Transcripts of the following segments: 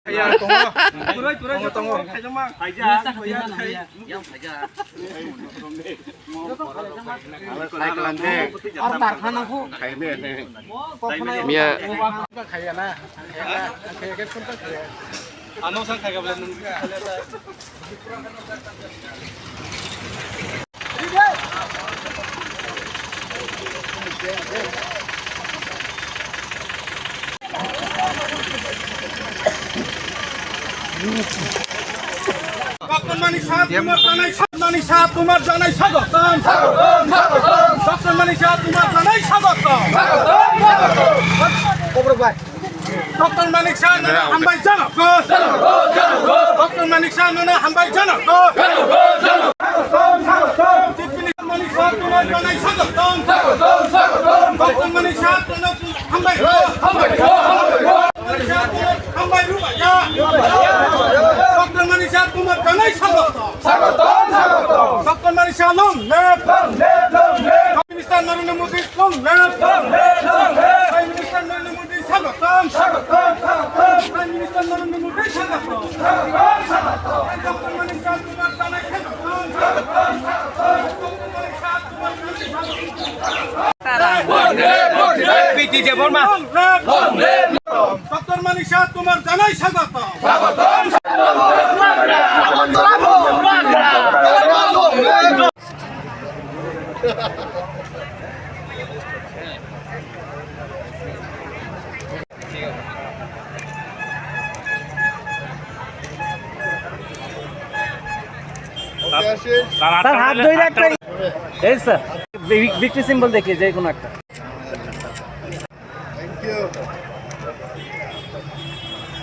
Kaya tungo. Tuloy tungo. Kaya mang. Yang saja. Kaya kelande. Ortar khanang ko. Kaya mie. Mia Kaya na. Kaya ke pun kaya. Ano sang kaya boleh nung. Dr. Manisha তোমার জানাই স্বাগতম Dr. Manisha তোমার জানাই স্বাগতম Dr. Manisha ননা হামবাই জানাক Dr. Manisha ননা হামবাই জানাক Chief Minister Manisha তোমার জানাই স্বাগতম Dr. Manisha তোমার হামবাই হামবাই রুবাইয়া Dr. Manisha তোমার জানাই স্বাগতম Dr. Manisha long live Prime Minister Narendra Modi long live Prime Minister Narendra Modi স্বাগতম Prime Minister Narendra Modi স্বাগতম Dr. Manisha তোমার জানাই স্বাগতম Dr. Manisha তোমার জানাই Dr. Manisha তোমার জানাই স্বাগতম স্যার হাত ধরে একটা এই স্যার ভিক্টরি সিম্বল দেখি যে কোনো একটা থ্যাংক ইউ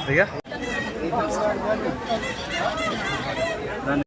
ঠিক আছে